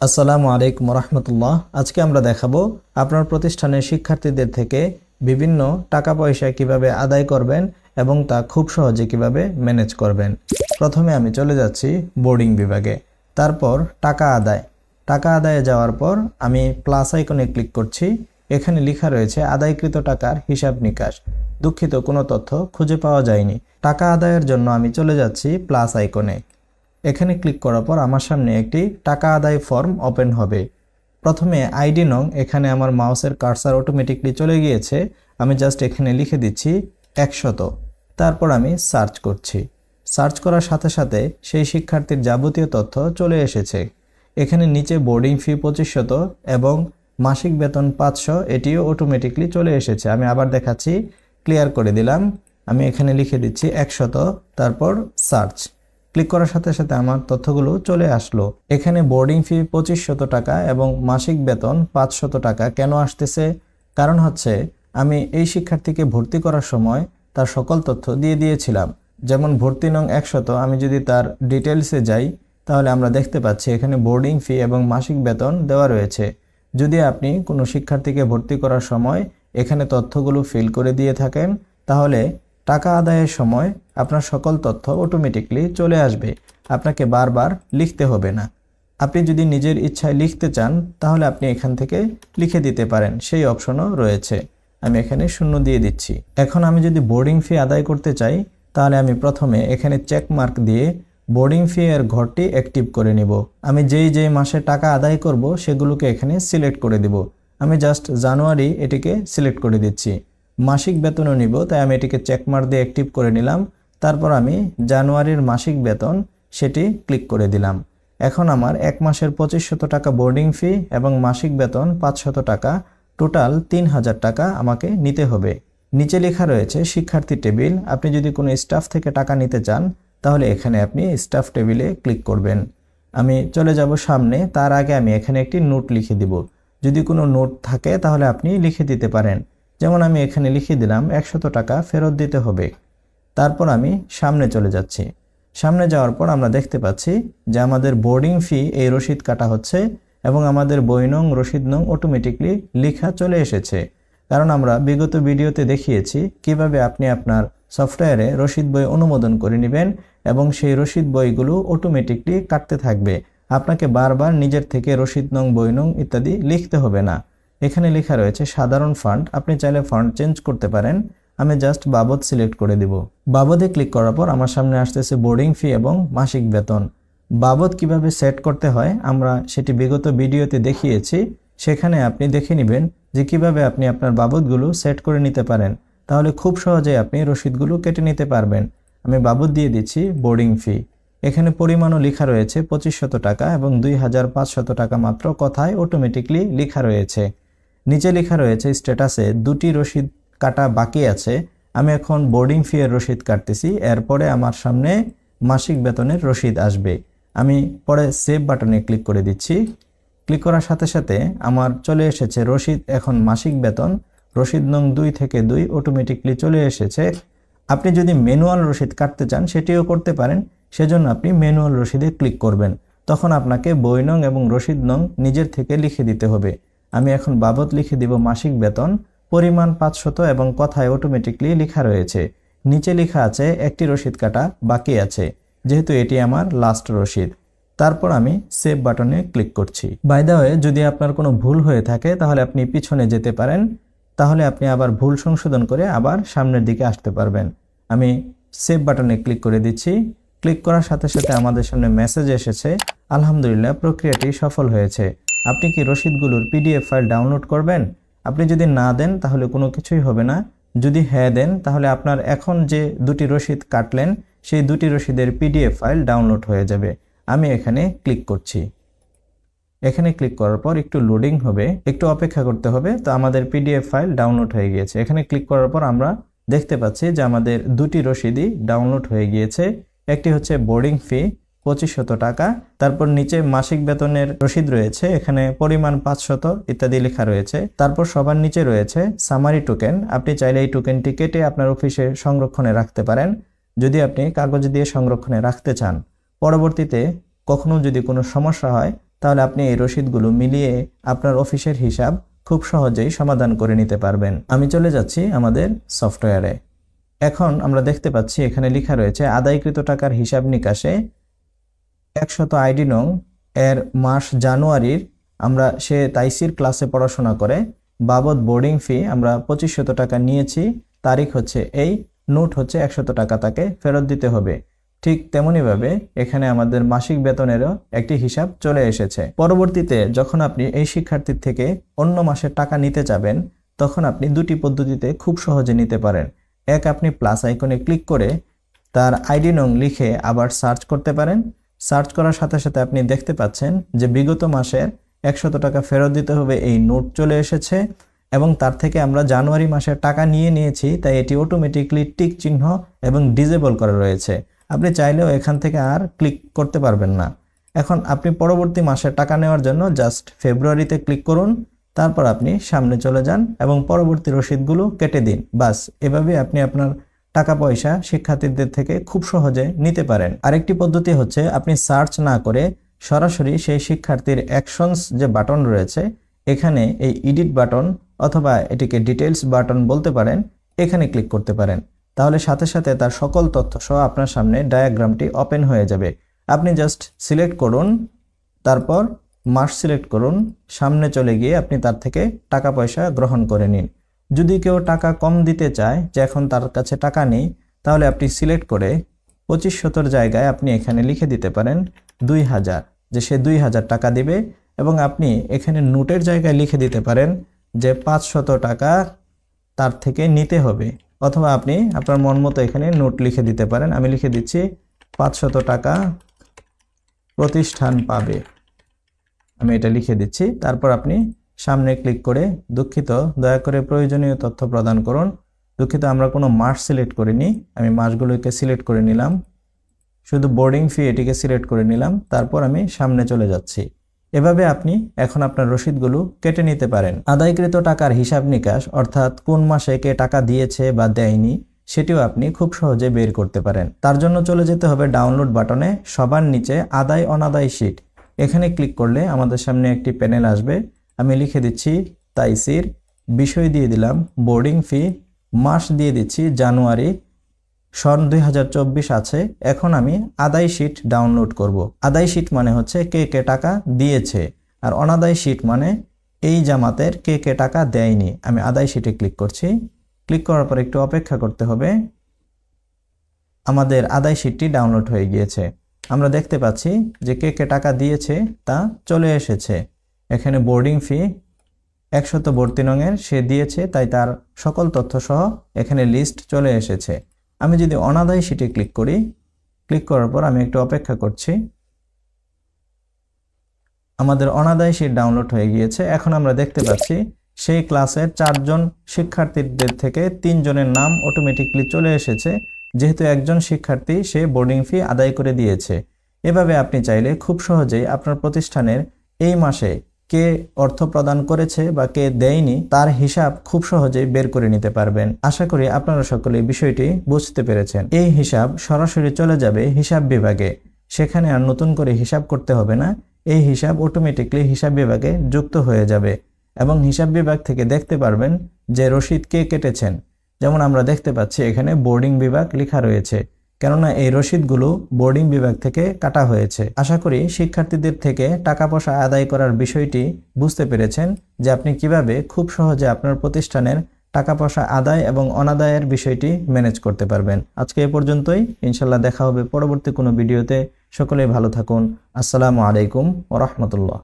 আসসালামু আলাইকুম রহমতুল্লাহ। আজকে আমরা দেখাবো আপনার প্রতিষ্ঠানের শিক্ষার্থীদের থেকে বিভিন্ন টাকা পয়সা কিভাবে আদায় করবেন এবং তা খুব সহজে কিভাবে ম্যানেজ করবেন। প্রথমে আমি চলে যাচ্ছি বোর্ডিং বিভাগে, তারপর টাকা আদায়ে যাওয়ার পর আমি প্লাস আইকনে ক্লিক করছি। এখানে লেখা রয়েছে আদায়কৃত টাকার হিসাব নিকাশ। দুঃখিত, কোনো তথ্য খুঁজে পাওয়া যায়নি। টাকা আদায়ের জন্য আমি চলে যাচ্ছি প্লাস আইকনে। এখানে ক্লিক করার পর আমার সামনে একটি টাকা আদায় ফর্ম ওপেন হবে। প্রথমে আইডি নং, এখানে আমার মাউসের কার্সার অটোমেটিকলি চলে গিয়েছে। আমি জাস্ট এখানে লিখে দিচ্ছি 100। তারপর আমি সার্চ করছি। সার্চ করার সাথে সাথে সেই শিক্ষার্থীর যাবতীয় তথ্য চলে এসেছে। এখানে নিচে বোর্ডিং ফি 2500 এবং মাসিক বেতন 500, এটিও অটোমেটিকলি চলে এসেছে। আমি আবার দেখাচ্ছি, ক্লিয়ার করে দিলাম। আমি এখানে লিখে দিচ্ছি 100, তারপর সার্চ। ক্লিক করার সাথে সাথে আমার তথ্যগুলো চলে আসলো। এখানে বোর্ডিং ফি 2500 টাকা এবং মাসিক বেতন 500 টাকা কেন আসতেছে? কারণ হচ্ছে আমি এই শিক্ষার্থীকে ভর্তি করার সময় তার সকল তথ্য দিয়ে দিয়েছিলাম। যেমন ভর্তি নং 100, আমি যদি তার ডিটেলসে যাই তাহলে আমরা দেখতে পাচ্ছি এখানে বোর্ডিং ফি এবং মাসিক বেতন দেওয়া রয়েছে। যদি আপনি কোনো শিক্ষার্থীকে ভর্তি করার সময় এখানে তথ্যগুলো ফিল করে দিয়ে থাকেন তাহলে টাকা আদায়ের সময় আপনার সকল তথ্য অটোমেটিকলি চলে আসবে, আপনাকে বারবার লিখতে হবে না। আপনি যদি নিজের ইচ্ছায় লিখতে চান তাহলে আপনি এখান থেকে লিখে দিতে পারেন, সেই অপশনও রয়েছে। আমি এখানে 0 দিয়ে দিচ্ছি। এখন আমি যদি বোর্ডিং ফি আদায় করতে চাই তাহলে আমি প্রথমে এখানে চেক মার্ক দিয়ে বোর্ডিং ফি এর ঘরটি অ্যাক্টিভ করে নিব। আমি যেই মাসে টাকা আদায় করব সেগুলোকে এখানে সিলেক্ট করে দিব। আমি জাস্ট জানুয়ারি এটিকে সিলেক্ট করে দিচ্ছি। মাসিক বেতনও নিব, তাই আমি এটিকে চেকমার্ক দিয়ে অ্যাক্টিভ করে নিলাম। তারপর আমি জানুয়ারির মাসিক বেতন সেটি ক্লিক করে দিলাম। এখন আমার এক মাসের 2500 টাকা বোর্ডিং ফি এবং মাসিক বেতন 500 টাকা, টোটাল 3000 টাকা আমাকে নিতে হবে। নিচে লেখা রয়েছে শিক্ষার্থী টেবিল। আপনি যদি কোনো স্টাফ থেকে টাকা নিতে চান তাহলে এখানে আপনি স্টাফ টেবিলে ক্লিক করবেন। আমি চলে যাব সামনে, তার আগে আমি এখানে একটি নোট লিখে দিব। যদি কোনো নোট থাকে তাহলে আপনি লিখে দিতে পারেন। যেমন আমি এখানে লিখে দিলাম 100 টাকা ফেরত দিতে হবে। তারপর আমি সামনে চলে যাচ্ছি। সামনে যাওয়ার পর আমরা দেখতে পাচ্ছি যে আমাদের বোর্ডিং ফি এই রসিদ কাটা হচ্ছে এবং আমাদের বই নং, রসিদ নং অটোমেটিকলি লেখা চলে এসেছে। কারণ আমরা বিগত ভিডিওতে দেখিয়েছি কিভাবে আপনি আপনার সফটওয়্যারে রসিদ বই অনুমোদন করে নেবেন এবং সেই রসিদ বইগুলো অটোমেটিকলি কাটতে থাকবে। আপনাকে বারবার নিজের থেকে রসিদ নং, বই নং ইত্যাদি লিখতে হবে না। এখানে লেখা রয়েছে সাধারণ ফান্ড, আপনি চাইলে ফান্ড চেঞ্জ করতে পারেন। আমি জাস্ট বাবদ সিলেক্ট করে দিব। বাবদে ক্লিক করার পর আমার সামনে আসতেছে বোর্ডিং ফি এবং মাসিক বেতন। বাবদ কিভাবে সেট করতে হয় আমরা সেটি বিগত ভিডিওতে দেখিয়েছি, সেখানে আপনি দেখে নেবেন যে কিভাবে আপনি আপনার বাবদগুলো সেট করে নিতে পারেন। তাহলে খুব সহজে আপনি রসিদগুলো কেটে নিতে পারবেন। আমি বাবদ দিয়ে দিচ্ছি বোর্ডিং ফি। এখানে পরিমাণও লেখা রয়েছে 2500 টাকা এবং 2500 টাকা মাত্র, কথায় অটোমেটিকলি লেখা রয়েছে। নিচে লেখা রয়েছে স্ট্যাটাসে 2টি রসিদ কাটা বাকি আছে। আমি এখন বোর্ডিং ফি এর রসিদ কাটতেছি, এরপরে আমার সামনে মাসিক বেতনের রসিদ আসবে। আমি পরে সেভ বাটনে ক্লিক করে দিচ্ছি। ক্লিক করার সাথে সাথে আমার চলে এসেছে রসিদ। এখন মাসিক বেতন রসিদ নং 2 থেকে 2 অটোমেটিকলি চলে এসেছে। আপনি যদি ম্যানুয়াল রসিদ কাটতে চান সেটিও করতে পারেন, সেজন্য আপনি ম্যানুয়াল রসিদে ক্লিক করবেন। তখন আপনাকে বই নং এবং রসিদ নং নিজের থেকে লিখে দিতে হবে। আমি এখন বাবদ লিখে দিব মাসিক বেতন, পরিমাণ 500 এবং কথায় অটোমেটিকলি লেখা রয়েছে। নিচে লেখা আছে একটি রসিদ কাটা বাকি আছে, যেহেতু এটি আমার লাস্ট রসিদ। তারপর আমি সেভ বাটনে ক্লিক করছি। বাই দ্য ওয়ে, যদি আপনার কোনো ভুল হয়ে থাকে তাহলে আপনি পিছনে যেতে পারেন, তাহলে আপনি আবার ভুল সংশোধন করে আবার সামনের দিকে আসতে পারবেন। আমি সেভ বাটনে ক্লিক করে দিচ্ছি। ক্লিক করার সাথে সাথে আমাদের সামনে মেসেজ এসেছে, আলহামদুলিল্লাহ প্রক্রিয়াটি সফল হয়েছে। আপনি কি রসিদগুলোর পিডিএফ ফাইল ডাউনলোড করবেন? আপনি যদি না দেন তাহলে কোনো কিছুই হবে না। যদি হ্যাঁ দেন তাহলে আপনার এখন যে 2টি রসিদ কাটলেন সেই 2টি রসিদের পিডিএফ ফাইল ডাউনলোড হয়ে যাবে। আমি এখানে ক্লিক করছি। এখানে ক্লিক করার পর একটু লোডিং হবে, একটু অপেক্ষা করতে হবে। তো আমাদের পিডিএফ ফাইল ডাউনলোড হয়ে গিয়েছে। এখানে ক্লিক করার পর আমরা দেখতে পাচ্ছি যে আমাদের 2টি রসিদই ডাউনলোড হয়ে গিয়েছে। একটি হচ্ছে বোর্ডিং ফি 2500 টাকা, তারপর নিচে মাসিক বেতনের রসিদ রয়েছে, এখানে পরিমাণ 500 ইত্যাদি লেখা রয়েছে। তারপর সবার নিচে রয়েছে সামারি টোকেন। আপনি চাইলে এই টোকেনটি কেটে আপনার অফিসে সংরক্ষণে রাখতে পারেন, যদি আপনি কাগজ দিয়ে সংরক্ষণে রাখতে চান। পরবর্তীতে কখনো যদি কোনো সমস্যা হয় তাহলে আপনি এই রসিদগুলো মিলিয়ে আপনার অফিসের হিসাব খুব সহজেই সমাধান করে নিতে পারবেন। আমি চলে যাচ্ছি আমাদের সফটওয়্যারে। এখন আমরা দেখতে পাচ্ছি এখানে লেখা রয়েছে আদায়কৃত টাকার হিসাব নিকাশে 100 আইডি নং এর মাস জানুয়ারির আমরা সে তাইসির ক্লাসে পড়াশোনা করে বাবদ বোর্ডিং ফি আমরা 2500 টাকা নিয়েছি, তারিখ হচ্ছে এই, নোট হচ্ছে 100 টাকা তাকে ফেরত দিতে হবে। ঠিক তেমনিভাবে এখানে আমাদের মাসিক বেতনেরও একটি হিসাব চলে এসেছে। পরবর্তীতে যখন আপনি এই শিক্ষার্থীর থেকে অন্য মাসের টাকা নিতে যাবেন তখন আপনি দুটি পদ্ধতিতে খুব সহজে নিতে পারেন। এক, আপনি প্লাস আইকনে ক্লিক করে তার আইডি নং লিখে আবার সার্চ করতে পারেন। সার্চ করার সাথে সাথে আপনি দেখতে পাচ্ছেন যে বিগত মাসের 100 টাকা ফেরত দিতে হবে এই নোট চলে এসেছে এবং তার থেকে আমরা জানুয়ারি মাসের টাকা নিয়েছি, তাই এটি অটোমেটিকলি টিক চিহ্ন এবং ডিজেবল করা রয়েছে। আপনি চাইলেও এখান থেকে আর ক্লিক করতে পারবেন না। এখন আপনি পরবর্তী মাসের টাকা নেওয়ার জন্য জাস্ট ফেব্রুয়ারিতে ক্লিক করুন, তারপর আপনি সামনে চলে যান এবং পরবর্তী রসিদগুলো কেটে দিন। বাস, এভাবে আপনি আপনার টাকা পয়সা শিক্ষার্থীদের থেকে খুব সহজে নিতে পারেন। আরেকটি পদ্ধতি হচ্ছে আপনি সার্চ না করে সরাসরি সেই শিক্ষার্থীর অ্যাকশনস যে বাটন রয়েছে এখানে এই এডিট বাটন অথবা এটিকে ডিটেইলস বাটন বলতে পারেন, এখানে ক্লিক করতে পারেন। তাহলে সাথে সাথে তার সকল তথ্য সহ আপনার সামনে ডায়াগ্রামটি ওপেন হয়ে যাবে। আপনি জাস্ট সিলেক্ট করুন, তারপর মাস সিলেক্ট করুন, সামনে চলে গিয়ে আপনি তার থেকে টাকা পয়সা গ্রহণ করে নিন। যদি কেউ টাকা কম দিতে চায়, যে এখন তার কাছে টাকা নেই, তাহলে আপনি সিলেক্ট করে 2500 জায়গায় আপনি এখানে লিখে দিতে পারেন 2000, যে সে 2000 টাকা দিবে এবং আপনি এখানে নোটের জায়গায় লিখে দিতে পারেন যে 500 টাকা তার থেকে নিতে হবে, অথবা আপনি আপনার মন মতো এখানে নোট লিখে দিতে পারেন। আমি লিখে দিচ্ছি 500 টাকা প্রতিষ্ঠান পাবে, আমি এটা লিখে দিচ্ছি। তারপর আপনি সামনে ক্লিক করে দুঃখিত, দয়া করে প্রয়োজনীয় তথ্য প্রদান করুন। দুঃখিত, আমরা কোনো মাস সিলেক্ট করিনি, আমি মাসগুলোকে সিলেক্ট করে নিলাম, শুধু বোর্ডিং ফি এটিকে সিলেক্ট করে নিলাম, তারপর আমি সামনে চলে যাচ্ছি। এভাবে আপনি এখন আপনার রসিদগুলো কেটে নিতে পারেন। আদায়কৃত টাকার হিসাব নিকাশ অর্থাৎ কোন মাসে কে টাকা দিয়েছে বা দেয়নি সেটিও আপনি খুব সহজে বের করতে পারেন। তার জন্য চলে যেতে হবে ডাউনলোড বাটনে, সবার নিচে আদায় অনাদায় শিট, এখানে ক্লিক করলে আমাদের সামনে একটি প্যানেল আসবে। আমি লিখে দিচ্ছি তাইসির, বিষয় দিয়ে দিলাম বোর্ডিং ফি, মাস দিয়ে দিচ্ছি জানুয়ারি, সন 2024 আছে। এখন আমি আদায় শিট ডাউনলোড করব। আদায় শিট মানে হচ্ছে কে কে টাকা দিয়েছে, আর অনাদায় শিট মানে এই জামাতের কে কে টাকা দেয়নি। আমি আদায় শিটে ক্লিক করছি। ক্লিক করার পর একটু অপেক্ষা করতে হবে। আমাদের আদায় শিটটি ডাউনলোড হয়ে গিয়েছে। আমরা দেখতে পাচ্ছি যে কে কে টাকা দিয়েছে তা চলে এসেছে। এখানে বোর্ডিং ফি 132 নংয়ের সে দিয়েছে, তাই তার সকল তথ্য সহ এখানে লিস্ট চলে এসেছে। আমি যদি অনাদায় শিটে ক্লিক করি, ক্লিক করার পর আমি একটু অপেক্ষা করছি। আমাদের অনাদায় শিট ডাউনলোড হয়ে গিয়েছে। এখন আমরা দেখতে পাচ্ছি সেই ক্লাসের 4 জন শিক্ষার্থীদের থেকে 3 জনের নাম অটোমেটিকলি চলে এসেছে, যেহেতু একজন শিক্ষার্থী সে বোর্ডিং ফি আদায় করে দিয়েছে। এভাবে আপনি চাইলে খুব সহজেই আপনার প্রতিষ্ঠানের এই মাসে কে অর্থ প্রদান করেছে বা কে দেয়নি তার হিসাব খুব সহজেই বের করে নিতে পারবেন। আশা করি আপনারা সকলে বিষয়টি বুঝতে পেরেছেন। এই হিসাব সরাসরি চলে যাবে হিসাব বিভাগে, সেখানে আর নতুন করে হিসাব করতে হবে না। এই হিসাব অটোমেটিকলি হিসাব বিভাগে যুক্ত হয়ে যাবে এবং হিসাব বিভাগ থেকে দেখতে পারবেন যে রসিদ কে কেটেছেন। যেমন আমরা দেখতে পাচ্ছি এখানে বোর্ডিং বিভাগ লেখা রয়েছে, কেননা এই রসিদগুলো বোর্ডিং বিভাগ থেকে কাটা হয়েছে। আশা করি শিক্ষার্থীদের থেকে টাকা পয়সা আদায় করার বিষয়টি বুঝতে পেরেছেন যে আপনি কিভাবে খুব সহজে আপনার প্রতিষ্ঠানের টাকা পয়সা আদায় এবং অনাদায়ের বিষয়টি ম্যানেজ করতে পারবেন। আজকে এ পর্যন্তই, ইনশাল্লাহ দেখা হবে পরবর্তী কোনো ভিডিওতে। সকলেই ভালো থাকুন। আসসালামু আলাইকুম ওয়া রাহমাতুল্লাহ।